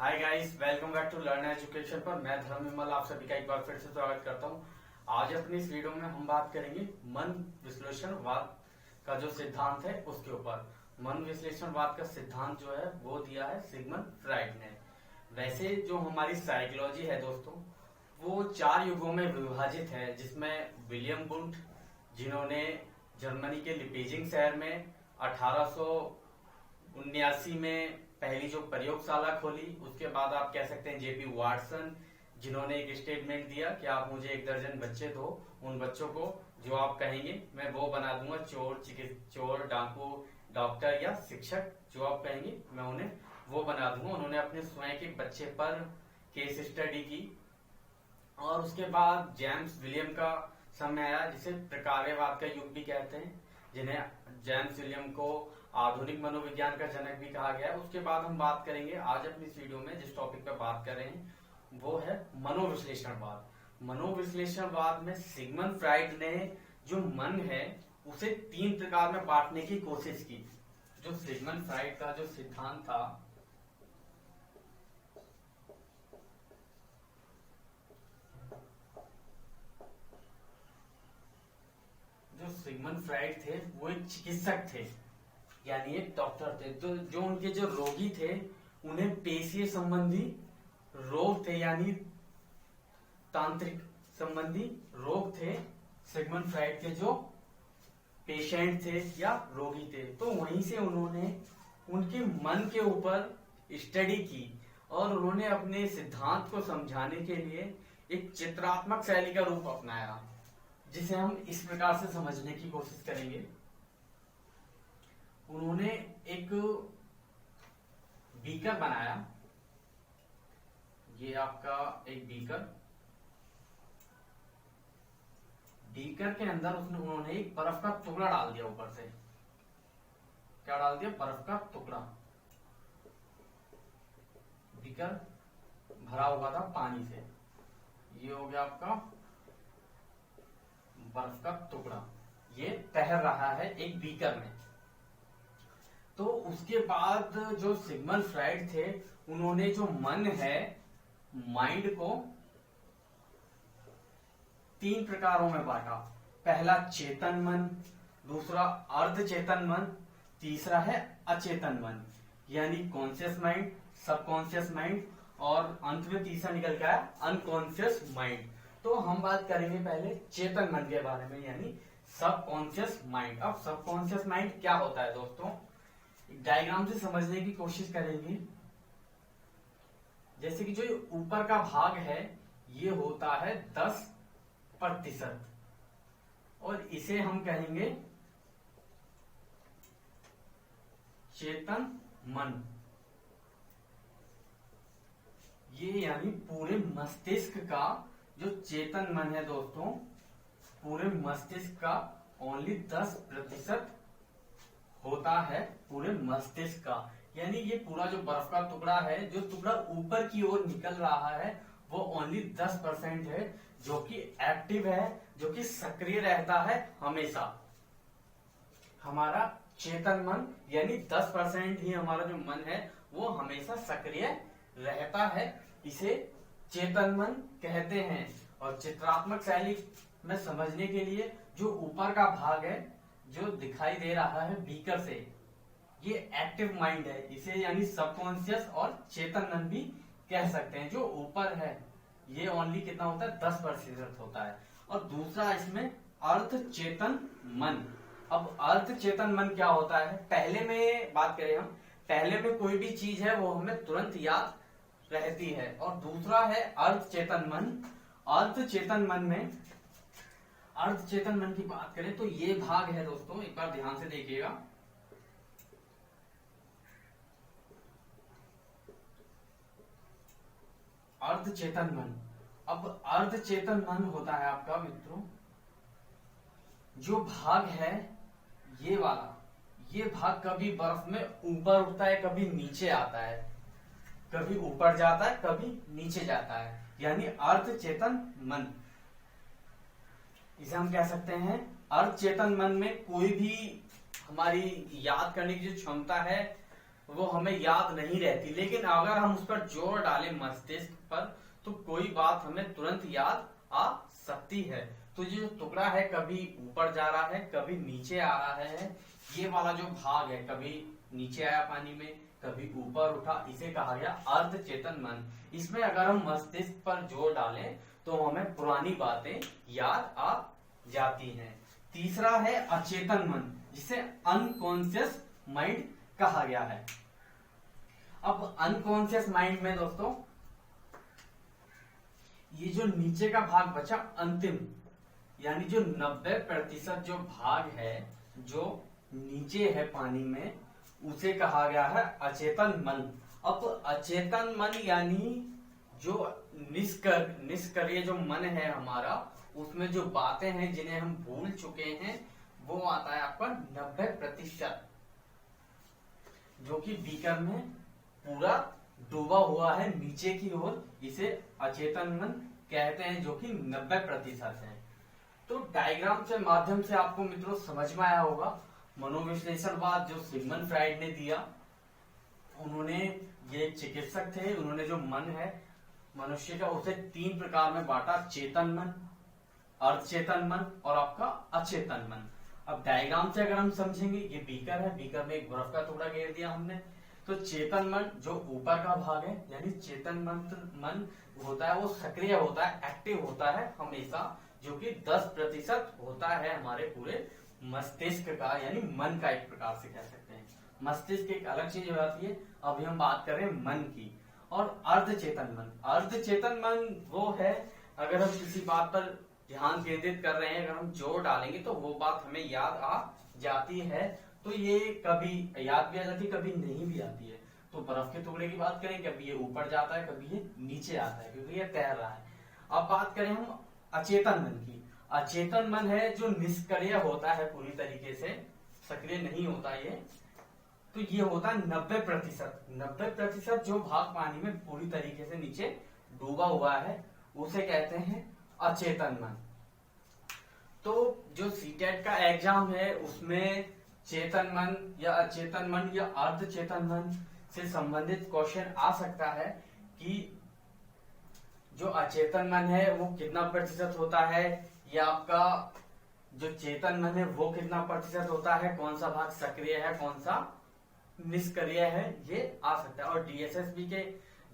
Hi guys, welcome back to learn education पर। मैं धर्म विमल आप सभी का एक बार फिर से स्वागत करता हूं। आज अपनी इस वीडियो में हम बात करेंगे मन विश्लेषणवाद का जो सिद्धांत है उसके ऊपर। मन विश्लेषणवाद का सिद्धांत जो है वो दिया है सिगमंड फ्राइड ने। वैसे जो हमारी साइकोलॉजी है दोस्तों, वो 4 युगों में विभाजित है, जिसमें विलियम वुंट, जिन्होंने जर्मनी के लिपेजिंग शहर में 1879 में पहली जो प्रयोगशाला खोली, उसके बाद आप कह सकते हैं जेपी वाटसन, जिन्होंने एक स्टेटमेंट दिया कि आप मुझे 1 दर्जन बच्चे दो, उन बच्चों को जो आप कहेंगे मैं वो बना दूंगा, चोर, डाकू, डॉक्टर या शिक्षक, जो आप कहेंगे मैं उन्हें वो बना दूंगा। उन्होंने अपने स्वयं के बच्चे पर केस स्टडी की। और उसके बाद जेम्स विलियम का समय आया, जिसे प्रकार्यवाद का युग भी कहते हैं, जिन्हें जेम्स विलियम को आधुनिक मनोविज्ञान का जनक भी कहा गया है। उसके बाद हम बात करेंगे आज अपनी इस वीडियो में जिस टॉपिक पर बात कर रहे हैं वो है मनोविश्लेषणवाद। मनोविश्लेषणवाद में सिगमंड फ्राइड ने जो मन है उसे 3 प्रकार में बांटने की कोशिश की। जो सिगमंड फ्राइड का जो सिद्धांत था, जो सिगमंड फ्राइड थे वो एक चिकित्सक थे, यानी एक डॉक्टर थे। तो जो उनके जो रोगी थे उन्हें पेशीय संबंधी रोग थे, यानी तांत्रिक संबंधी रोग थे सिगमंड फ्राइड के जो पेशेंट थे या रोगी थे। तो वहीं से उन्होंने उनके मन के ऊपर स्टडी की और उन्होंने अपने सिद्धांत को समझाने के लिए एक चित्रात्मक शैली का रूप अपनाया, जिसे हम इस प्रकार से समझने की कोशिश करेंगे। उन्होंने एक बीकर बनाया, ये आपका एक बीकर के अंदर उन्होंने एक बर्फ का टुकड़ा डाल दिया ऊपर से। क्या डाल दिया? बर्फ का टुकड़ा। बीकर भरा हुआ था पानी से, ये हो गया आपका बर्फ का टुकड़ा, ये तैर रहा है एक बीकर में। तो उसके बाद जो सिगमंड फ्राइड थे उन्होंने जो मन है, माइंड को 3 प्रकारों में बांटा। पहला चेतन मन, दूसरा अर्ध चेतन मन, तीसरा है अचेतन मन, यानी कॉन्शियस माइंड, सबकॉन्शियस माइंड, और अंत में तीसरा निकल के आया अनकॉन्शियस माइंड। तो हम बात करेंगे पहले चेतन मन के बारे में, यानी सबकॉन्शियस माइंड। अब सबकॉन्शियस माइंड क्या होता है दोस्तों, डायग्राम से समझने की कोशिश करेंगे। जैसे कि जो ऊपर का भाग है ये होता है 10%, और इसे हम कहेंगे चेतन मन। ये यानी पूरे मस्तिष्क का जो चेतन मन है दोस्तों, पूरे मस्तिष्क का ओनली 10% होता है, पूरे मस्तिष्क का। यानी ये पूरा जो बर्फ का टुकड़ा है, जो टुकड़ा ऊपर की ओर निकल रहा है, वो ओनली 10% है, जो कि एक्टिव है, जो कि सक्रिय रहता है हमेशा। हमारा चेतन मन यानी 10% ही हमारा जो मन है वो हमेशा सक्रिय रहता है, इसे चेतन मन कहते हैं। और चित्रात्मक शैली में समझने के लिए जो ऊपर का भाग है जो दिखाई दे रहा है बीकर से, ये एक्टिव माइंड है, इसे यानी सबकॉन्शियस और चेतन मन भी कह सकते हैं। जो ऊपर है ये ओनली कितना होता है? 10% होता है। और दूसरा इसमें अर्ध चेतन मन। अब अर्ध चेतन मन क्या होता है, पहले में बात करें हम, पहले में कोई भी चीज है वो हमें तुरंत याद रहती है। और दूसरा है अर्ध चेतन मन। अर्ध चेतन मन में, अर्ध चेतन मन की बात करें तो ये भाग है दोस्तों, एक बार ध्यान से देखिएगा। अर्ध चेतन मन। अब अर्ध चेतन मन होता है आपका मित्रों, जो भाग है ये वाला, ये भाग कभी बर्फ में ऊपर उठता है, कभी नीचे आता है, कभी ऊपर जाता है, कभी नीचे जाता है, यानी अर्ध चेतन मन। इसे हम कह सकते हैं अर्ध चेतन मन में कोई भी हमारी याद करने की जो क्षमता है वो हमें याद नहीं रहती, लेकिन अगर हम उस पर जोर डालें मस्तिष्क पर तो कोई बात हमें तुरंत याद आ सकती है। तो ये जो टुकड़ा है कभी ऊपर जा रहा है, कभी नीचे आ रहा है, ये वाला जो भाग है कभी नीचे आया पानी में, कभी ऊपर उठा, इसे कहा गया अर्ध चेतन मन। इसमें अगर हम मस्तिष्क पर जोर डालें तो हमें पुरानी बातें याद आ जाती हैं। तीसरा है अचेतन मन, जिसे अनकॉन्शियस माइंड कहा गया है। अब अनकॉन्शियस माइंड में दोस्तों ये जो नीचे का भाग बचा अंतिम, यानी जो 90% जो भाग है जो नीचे है पानी में, उसे कहा गया है अचेतन मन। अब अचेतन मन यानी जो निष्क्रिय जो मन है हमारा, उसमें जो बातें हैं जिन्हें हम भूल चुके हैं, वो आता है आपका 90%, जो कि बीकर में पूरा डूबा हुआ है नीचे की ओर, इसे अचेतन मन कहते हैं, जो कि 90% है। तो डायग्राम के माध्यम से आपको मित्रों समझ में आया होगा। मनोविश्लेषणवाद जो सिगमंड फ्राइड ने दिया, उन्होंने, ये चिकित्सक थे, उन्होंने जो मन है मनुष्य का उसे 3 प्रकार में बांटा, चेतन मन, अर्धचेतन मन और आपका अचेतन मन। अब डायग्राम से अगर हम समझेंगे, ये बीकर है, बीकर में एक बर्फ का टुकड़ा घेर दिया हमने, तो चेतन मन जो ऊपर का भाग है, यानी चेतन मन होता है, वो सक्रिय होता है, एक्टिव होता है हमेशा, जो कि 10% होता है हमारे पूरे मस्तिष्क का, यानी मन का एक प्रकार से कह सकते हैं। मस्तिष्क एक अलग चीज हो जाती है, अभी हम बात करें मन की। और अर्धचेतन मन, अर्धचेतन मन वो है, अगर हम किसी बात पर ध्यान केंद्रित कर रहे हैं, अगर हम जोर डालेंगे तो वो बात हमें याद आ जाती है। तो ये कभी याद भी आ जाती है, कभी नहीं भी आती है। तो बर्फ के टुकड़े की बात करें, कभी ये ऊपर जाता है, कभी ये नीचे आता है, क्योंकि ये तैर रहा है। अब बात करें हम अचेतन मन की। अचेतन मन है जो निष्क्रिय होता है, पूरी तरीके से सक्रिय नहीं होता ये, तो ये होता है 90%। 90% जो भाग पानी में पूरी तरीके से नीचे डूबा हुआ है, उसे कहते हैं अचेतन मन। तो जो सीटेट का एग्जाम है उसमें चेतन मन या अचेतन मन या अर्धचेतन मन से संबंधित क्वेश्चन आ सकता है कि जो अचेतन मन है वो कितना प्रतिशत होता है, या आपका जो चेतन मन है वो कितना प्रतिशत होता है, कौन सा भाग सक्रिय है, कौन सा निष्क्रिय है, ये आ सकता है। और डीएसएसबी के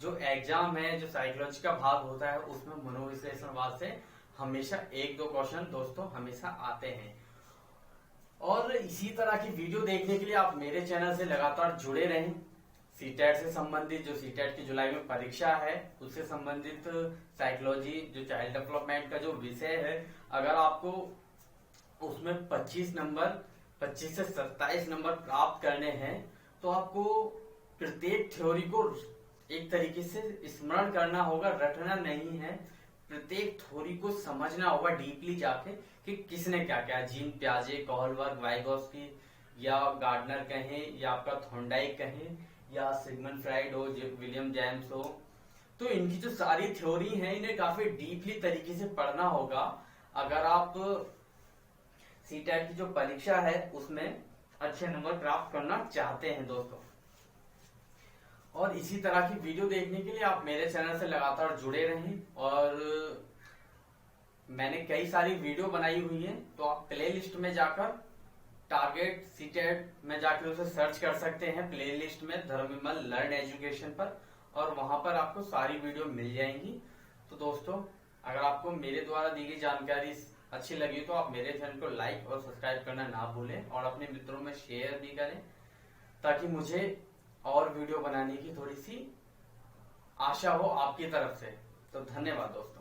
जो एग्जाम है, जो साइकोलॉजी का भाग होता है, उसमें मनोविश्लेषणवाद से हमेशा 1-2 क्वेश्चन दोस्तों हमेशा आते हैं। और इसी तरह की वीडियो देखने के लिए आप मेरे चैनल से लगातार जुड़े रहें। सीटेट से संबंधित, जो सीटेट की जुलाई में परीक्षा है, उससे संबंधित साइकोलॉजी, जो चाइल्ड डेवलपमेंट का जो विषय है, अगर आपको उसमें 25 से 27 नंबर प्राप्त करने हैं, तो आपको प्रत्येक थ्योरी को एक तरीके से स्मरण करना होगा, रटना नहीं है। प्रत्येक थ्योरी को समझना होगा डीपली जाके कि किसने क्या क्या, जीन पियाजे, कोहलबर्ग, वाइगोस्की या गार्डनर कहें, या आपका थॉर्नडाइक कहें, या सिगमंड फ्राइड हो, विलियम जेम्स हो, तो इनकी जो सारी थ्योरी है, इन्हें काफी डीपली तरीके से पढ़ना होगा अगर आप सीटेट की जो परीक्षा है उसमें अच्छे नंबर प्राप्त करना चाहते हैं दोस्तों। और इसी तरह की वीडियो देखने के लिए आप मेरे चैनल से लगातार जुड़े रहें। और मैंने कई सारी वीडियो बनाई हुई है, तो आप प्ले लिस्ट में जाकर टारगेट सीटेट में जाकर उसे सर्च कर सकते हैं, प्ले लिस्ट में धर्मविमल लर्न एजुकेशन पर, और वहां पर आपको सारी वीडियो मिल जाएंगी। तो दोस्तों, अगर आपको मेरे द्वारा दी गई जानकारी अच्छी लगी तो आप मेरे चैनल को लाइक और सब्सक्राइब करना ना भूलें, और अपने मित्रों में शेयर भी करें, ताकि मुझे और वीडियो बनाने की थोड़ी सी आशा हो आपकी तरफ से। तो धन्यवाद दोस्तों।